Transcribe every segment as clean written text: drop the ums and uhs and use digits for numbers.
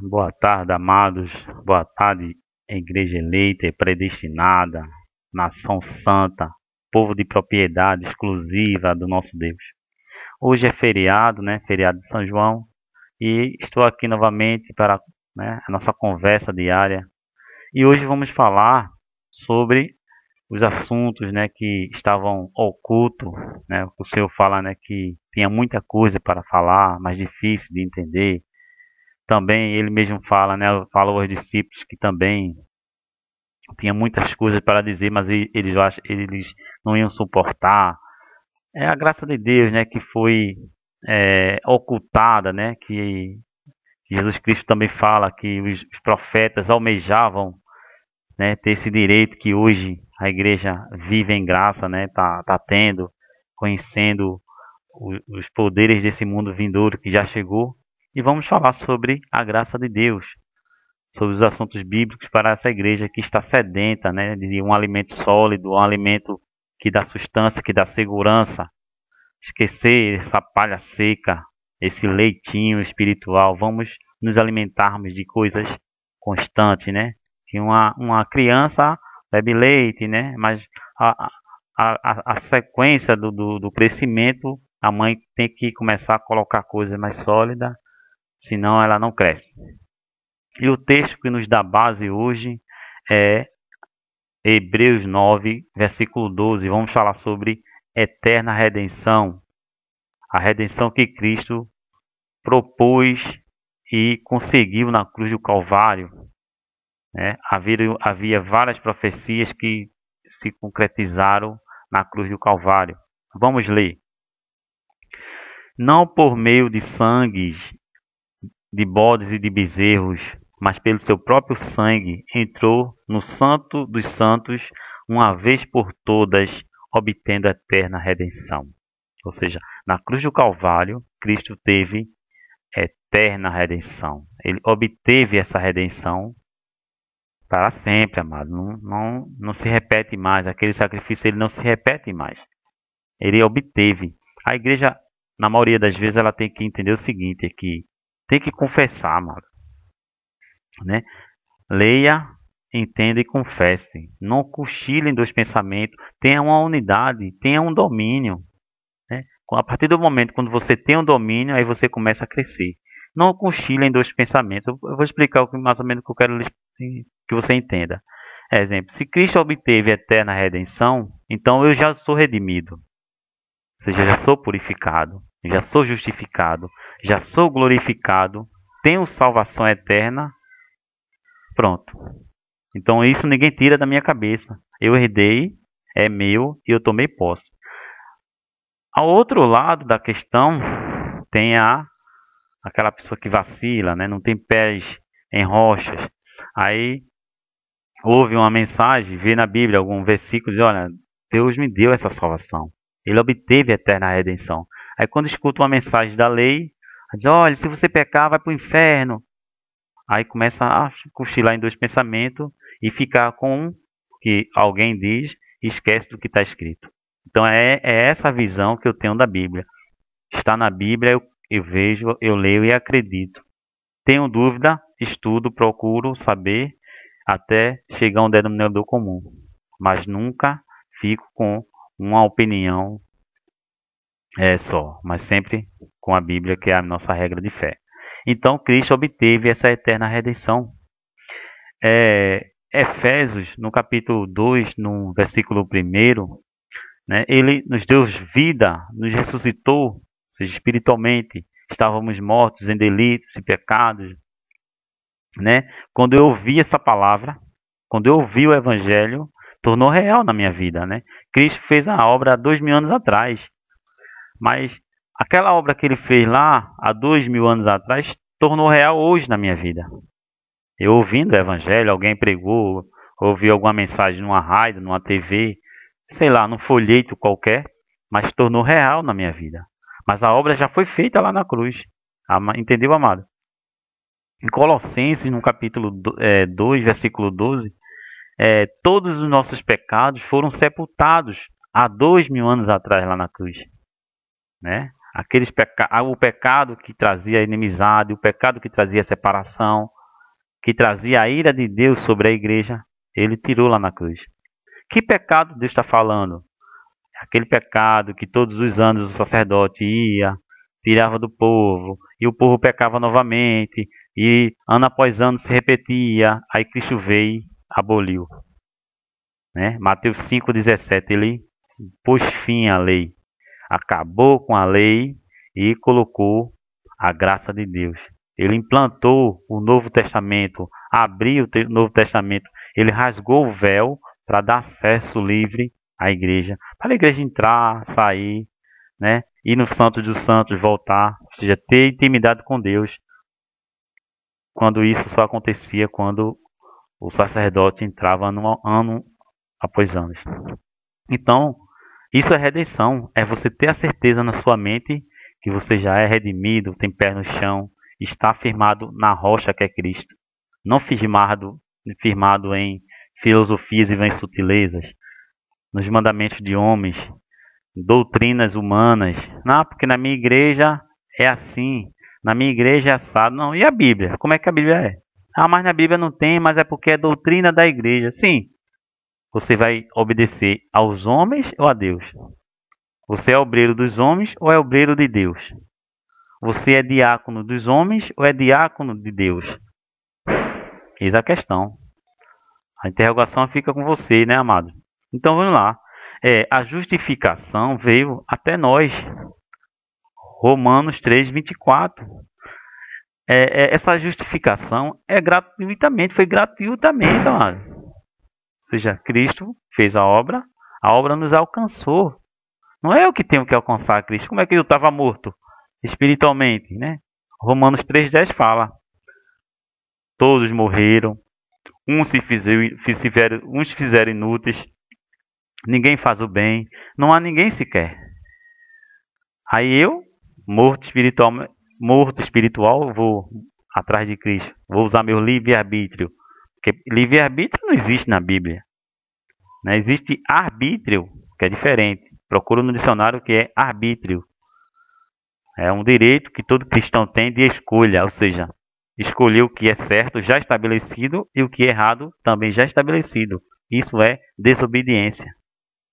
Boa tarde, amados. Boa tarde, igreja eleita e predestinada, nação santa, povo de propriedade exclusiva do nosso Deus. Hoje é feriado, né? Feriado de São João, e estou aqui novamente para, né, a nossa conversa diária. E hoje vamos falar sobre os assuntos, né, que estavam ocultos, né? O Senhor fala, né, que tinha muita coisa para falar, mas difícil de entender. Também ele mesmo fala, né, fala aos discípulos que também tinha muitas coisas para dizer, mas eles não iam suportar. É a graça de Deus, né, que foi ocultada, né, que Jesus Cristo também fala que os profetas almejavam, né, ter esse direito que hoje a igreja vive em graça, né, tá tendo, conhecendo os poderes desse mundo vindouro que já chegou. E vamos falar sobre a graça de Deus, sobre os assuntos bíblicos para essa igreja que está sedenta, né, de um alimento sólido, um alimento que dá sustância, que dá segurança. Esquecer essa palha seca, esse leitinho espiritual. Vamos nos alimentarmos de coisas constantes, né? Que uma criança bebe leite, né? Mas a sequência do crescimento, a mãe tem que começar a colocar coisas mais sólidas, senão ela não cresce. E o texto que nos dá base hoje é Hebreus 9, versículo 12. Vamos falar sobre eterna redenção. A redenção que Cristo propôs e conseguiu na cruz do Calvário. Né? Havia várias profecias que se concretizaram na cruz do Calvário. Vamos ler. Não por meio de sangues, de bodes e de bezerros, mas pelo seu próprio sangue entrou no Santo dos Santos uma vez por todas, obtendo a eterna redenção. Ou seja, na cruz do Calvário, Cristo teve eterna redenção. Ele obteve essa redenção para sempre, amado. Não se repete mais. Aquele sacrifício ele não se repete mais. Ele obteve. A igreja, na maioria das vezes, ela tem que entender o seguinte, é que tem que confessar, amado. Né? Leia, entenda e confesse. Não cochile em dois pensamentos. Tenha uma unidade, tenha um domínio. Né? A partir do momento quando você tem um domínio, aí você começa a crescer. Não cochile em dois pensamentos. Eu vou explicar mais ou menos o que eu quero que você entenda. Exemplo, se Cristo obteve a eterna redenção, então eu já sou redimido. Ou seja, eu já sou purificado, já sou justificado, já sou glorificado, tenho salvação eterna. Pronto. Então isso ninguém tira da minha cabeça. Eu herdei, é meu e eu tomei posse. Ao outro lado da questão tem aquela pessoa que vacila, né? Não tem pés em rochas. Aí ouve uma mensagem, vê na Bíblia algum versículo e diz, olha, Deus me deu essa salvação. Ele obteve a eterna redenção. Aí quando escuta uma mensagem da lei, diz, olha, se você pecar, vai para o inferno. Aí começa a cochilar em dois pensamentos e ficar com o que alguém diz e esquece do que está escrito. Então é essa a visão que eu tenho da Bíblia. Está na Bíblia, eu vejo, eu leio e acredito. Tenho dúvida, estudo, procuro saber até chegar a um denominador comum. Mas nunca fico com uma opinião só, mas sempre com a Bíblia, que é a nossa regra de fé. Então Cristo obteve essa eterna redenção. Efésios, no capítulo 2, no versículo 1, né, ele nos deu vida, nos ressuscitou, ou seja, espiritualmente. Estávamos mortos em delitos e pecados. Né? Quando eu ouvi essa palavra, quando eu ouvi o Evangelho, tornou real na minha vida. Né? Cristo fez a obra há 2000 anos atrás. Mas aquela obra que ele fez lá há 2000 anos atrás tornou real hoje na minha vida. Eu ouvindo o Evangelho, alguém pregou, ouvi alguma mensagem numa rádio, numa TV, sei lá, num folheto qualquer, mas tornou real na minha vida. Mas a obra já foi feita lá na cruz. Entendeu, amado? Em Colossenses, no capítulo 2, versículo 12, todos os nossos pecados foram sepultados há 2000 anos atrás lá na cruz. Né? o pecado que trazia inimizade, o pecado que trazia separação, que trazia a ira de Deus sobre a igreja, ele tirou lá na cruz. Que pecado Deus está falando? Aquele pecado que todos os anos o sacerdote ia, tirava do povo, e o povo pecava novamente, e ano após ano se repetia, aí Cristo veio e aboliu. Né? Mateus 5,17, ele pôs fim à lei, acabou com a lei e colocou a graça de Deus. Ele implantou o Novo Testamento, abriu o Novo Testamento, ele rasgou o véu para dar acesso livre à igreja, para a igreja entrar, sair, né? Ir no Santo dos Santos, voltar, ou seja, ter intimidade com Deus. Quando isso só acontecia quando o sacerdote entrava ano após ano. Então, isso é redenção, é você ter a certeza na sua mente que você já é redimido, tem pé no chão, está firmado na rocha que é Cristo. Não firmado em filosofias e vãs sutilezas, nos mandamentos de homens, doutrinas humanas. Não, porque na minha igreja é assim, na minha igreja é assado. Não, e a Bíblia? Como é que a Bíblia é? Ah, mas na Bíblia não tem, mas é porque é doutrina da igreja. Sim, você vai obedecer aos homens ou a Deus? Você é obreiro dos homens ou é obreiro de Deus? Você é diácono dos homens ou é diácono de Deus? Eis a questão. A interrogação fica com você, né, amado? Então vamos lá. A justificação veio até nós. Romanos 3:24. Essa justificação foi gratuitamente, amado. Ou seja, Cristo fez a obra nos alcançou. Não é eu que tenho que alcançar Cristo. Como é que eu estava morto espiritualmente, né? Romanos 3:10 fala: todos morreram, uns fizeram inúteis, ninguém faz o bem, não há ninguém sequer. Aí eu, morto espiritual, vou atrás de Cristo, vou usar meu livre-arbítrio, porque livre-arbítrio não existe na Bíblia, né? Existe arbítrio, que é diferente. Procura no dicionário o que é arbítrio. É um direito que todo cristão tem de escolha, ou seja, escolher o que é certo já estabelecido e o que é errado também já estabelecido. Isso é desobediência.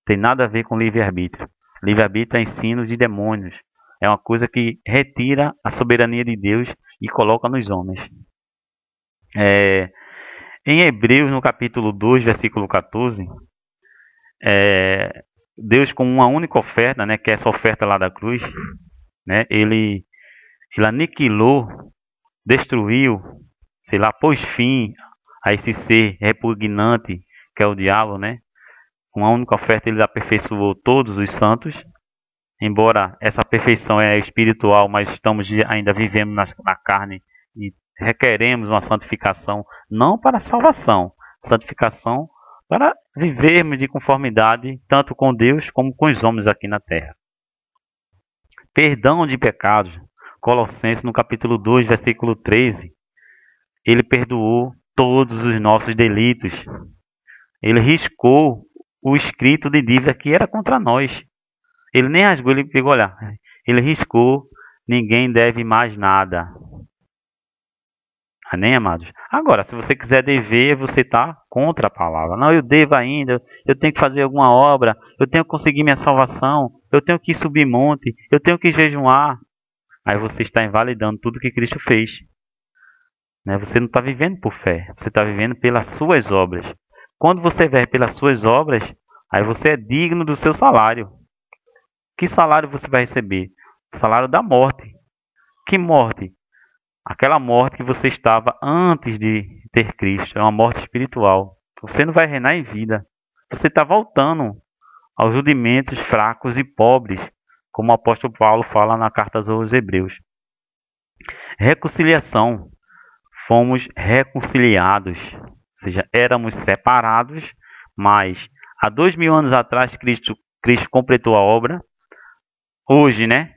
Tem nada a ver com livre-arbítrio. Livre-arbítrio é ensino de demônios. É uma coisa que retira a soberania de Deus e coloca nos homens. Em Hebreus, no capítulo 2, versículo 14, Deus, com uma única oferta, né, que é essa oferta lá da cruz, né, ele aniquilou, destruiu, pôs fim a esse ser repugnante que é o diabo, né? Com uma única oferta ele aperfeiçoou todos os santos. Embora essa perfeição é espiritual, mas ainda vivemos na carne e requeremos uma santificação, não para salvação, santificação para vivermos de conformidade tanto com Deus como com os homens aqui na terra. Perdão de pecados. Colossenses, no capítulo 2, versículo 13. Ele perdoou todos os nossos delitos. Ele riscou o escrito de dívida que era contra nós. Ele nem rasgou, ele pegou, olha. Ele riscou, ninguém deve mais nada. Amém, amados? Agora, se você quiser dever, você está contra a palavra. Não, eu devo ainda, eu tenho que fazer alguma obra, eu tenho que conseguir minha salvação, eu tenho que subir monte, eu tenho que jejuar. Aí você está invalidando tudo que Cristo fez. Né? Você não está vivendo por fé, você está vivendo pelas suas obras. Quando você vive pelas suas obras, aí você é digno do seu salário. Que salário você vai receber? O salário da morte. Que morte? Aquela morte que você estava antes de ter Cristo. É uma morte espiritual. Você não vai reinar em vida. Você está voltando aos rudimentos fracos e pobres, como o apóstolo Paulo fala na carta aos Hebreus. Reconciliação. Fomos reconciliados. Ou seja, éramos separados, mas há 2000 anos atrás Cristo completou a obra. Hoje, né?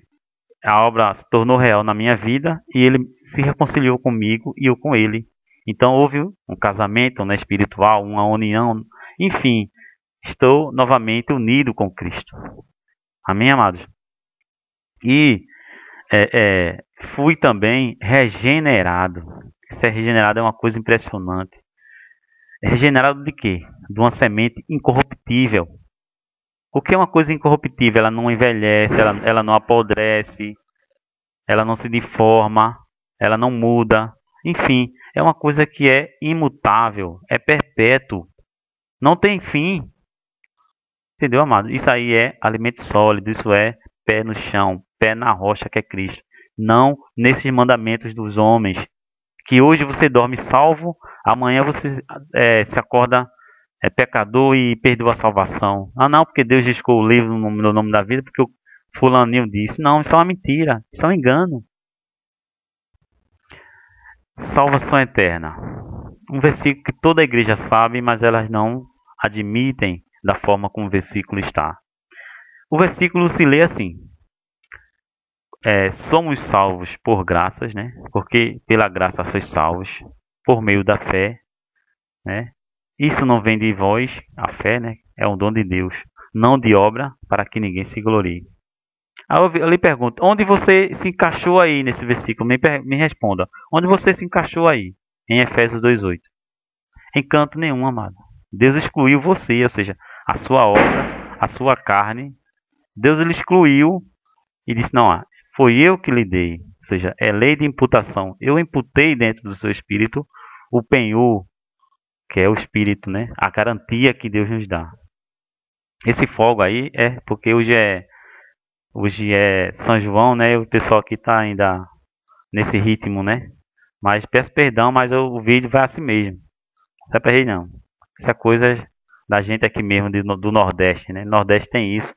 A obra se tornou real na minha vida e ele se reconciliou comigo e eu com ele. Então houve um casamento, né, espiritual, uma união. Enfim, estou novamente unido com Cristo. Amém, amados? E Fui também regenerado. Ser regenerado é uma coisa impressionante. Regenerado de quê? De uma semente incorruptível. O que é uma coisa incorruptível? Ela não envelhece, ela não apodrece, ela não se deforma, ela não muda. Enfim, é uma coisa que é imutável, é perpétuo, não tem fim. Entendeu, amado? Isso aí é alimento sólido, isso é pé no chão, pé na rocha que é Cristo. Não nesses mandamentos dos homens, que hoje você dorme salvo, amanhã você se acorda pecador e perdeu a salvação. Ah, não, porque Deus riscou o livro no nome da vida, porque o fulaninho disse. Não, isso é uma mentira, isso é um engano. Salvação eterna. Um versículo que toda a igreja sabe, mas elas não admitem da forma como o versículo está. O versículo se lê assim: somos salvos por graças, né? Porque pela graça sois salvos, por meio da fé, né? Isso não vem de vós, a fé, né? É um dom de Deus, não de obra, para que ninguém se glorie. Aí eu lhe pergunto, onde você se encaixou aí nesse versículo? Me responda. Onde você se encaixou aí? Em Efésios 2:8. Em canto nenhum, amado. Deus excluiu você, ou seja, a sua obra, a sua carne. Deus ele excluiu e disse, não, foi eu que lhe dei. Ou seja, é lei de imputação. Eu imputei dentro do seu espírito o penhor, que é o espírito, né? A garantia que Deus nos dá. Esse fogo aí é porque hoje é São João, né? O pessoal aqui tá ainda nesse ritmo, né? Mas peço perdão, mas o vídeo vai assim mesmo. Não se aperrei não. Isso é coisa da gente aqui mesmo do Nordeste, né? Nordeste tem isso.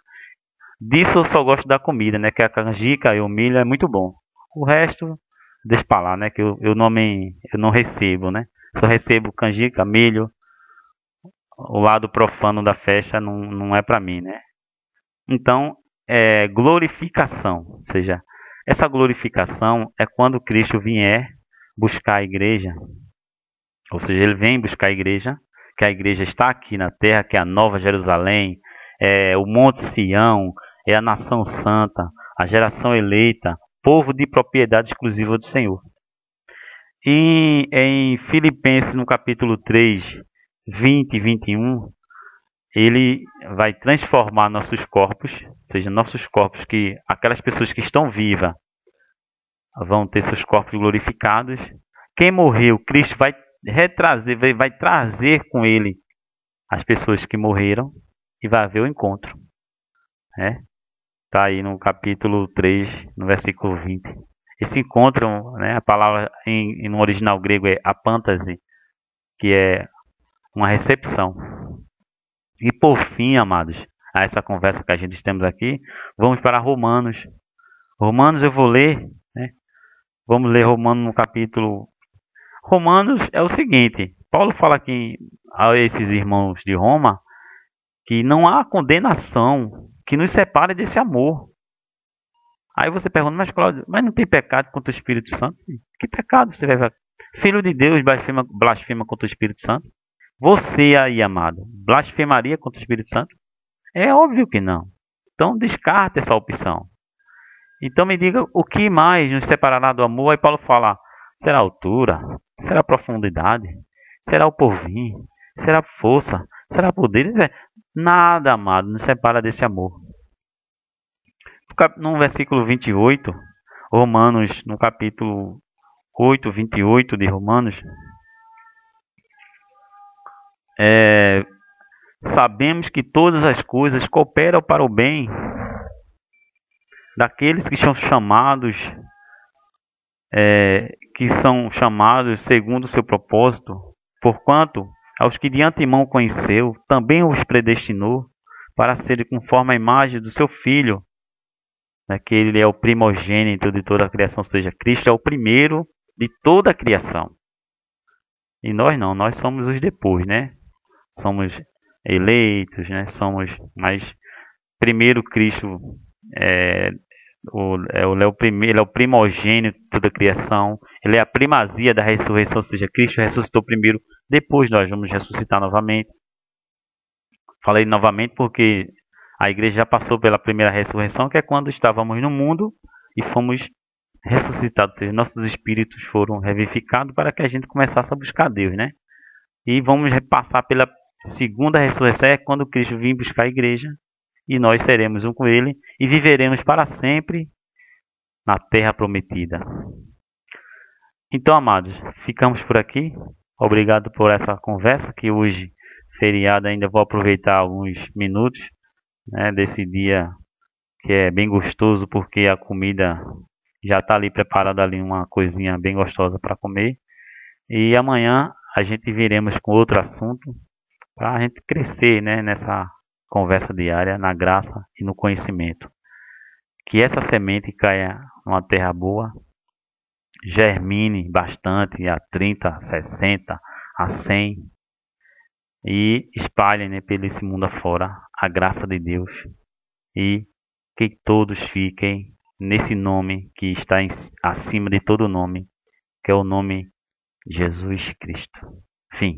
Disso eu só gosto da comida, né? Que a canjica e o milho é muito bom. O resto, deixa pra lá, né? Que eu não recebo, né? Só recebo canjica, milho. O lado profano da festa não é pra mim, né? Então, glorificação. Ou seja, essa glorificação é quando Cristo vier buscar a igreja. Ou seja, ele vem buscar a igreja, que a igreja está aqui na terra, que é a Nova Jerusalém, é o Monte Sião, é a nação santa, a geração eleita, povo de propriedade exclusiva do Senhor. E em Filipenses, no capítulo 3, 20 e 21, ele vai transformar nossos corpos, ou seja, nossos corpos, que aquelas pessoas que estão vivas vão ter seus corpos glorificados. Quem morreu, Cristo vai retrazer, vai trazer com ele as pessoas que morreram e vai haver o encontro. Está aí no capítulo 3, no versículo 20. Esse encontro, né, a palavra no original grego é apântase, que é uma recepção. E por fim, amados, a essa conversa que a gente temos aqui, vamos para Romanos. Romanos eu vou ler, né? Vamos ler Romanos no capítulo. Romanos é o seguinte: Paulo fala aqui a esses irmãos de Roma que não há condenação que nos separe desse amor. Aí você pergunta, mas Cláudio, mas não tem pecado contra o Espírito Santo? Sim. Que pecado você vai ver? Filho de Deus blasfema contra o Espírito Santo? Você aí, amado, blasfemaria contra o Espírito Santo? É óbvio que não. Então descarta essa opção. Então me diga o que mais nos separará do amor? Aí Paulo fala, será a altura? Será a profundidade? Será o porvir? Será a força? Será poder? Nada, amado, nos separa desse amor. No versículo 28, Romanos, no capítulo 8, 28 de Romanos, sabemos que todas as coisas cooperam para o bem daqueles que são chamados, segundo o seu propósito, porquanto aos que de antemão conheceu, também os predestinou para serem conforme a imagem do seu Filho, né, que ele é o primogênito de toda a criação, ou seja, Cristo é o primeiro de toda a criação. E nós não, nós somos os depois, né? Somos eleitos, né? Mas primeiro Cristo ele é o primogênito de toda a criação, ele é a primazia da ressurreição, ou seja, Cristo ressuscitou primeiro, depois nós vamos ressuscitar novamente. Falei novamente porque a igreja já passou pela primeira ressurreição, que é quando estávamos no mundo e fomos ressuscitados, ou seja, nossos espíritos foram revivificados para que a gente começasse a buscar Deus, né? E vamos passar pela segunda ressurreição, é quando Cristo vir buscar a igreja e nós seremos um com Ele e viveremos para sempre na terra prometida. Então, amados, ficamos por aqui. Obrigado por essa conversa, que hoje, feriado, ainda vou aproveitar alguns minutos, né, desse dia que é bem gostoso, porque a comida já está ali preparada, ali uma coisinha bem gostosa para comer. E amanhã a gente viremos com outro assunto para a gente crescer, né, nessa conversa diária, na graça e no conhecimento. Que essa semente caia numa terra boa, germine bastante a 30, a 60, a 100 e espalhe, né, pelo esse mundo afora a graça de Deus e que todos fiquem nesse nome que está acima de todo nome, que é o nome Jesus Cristo. Fim.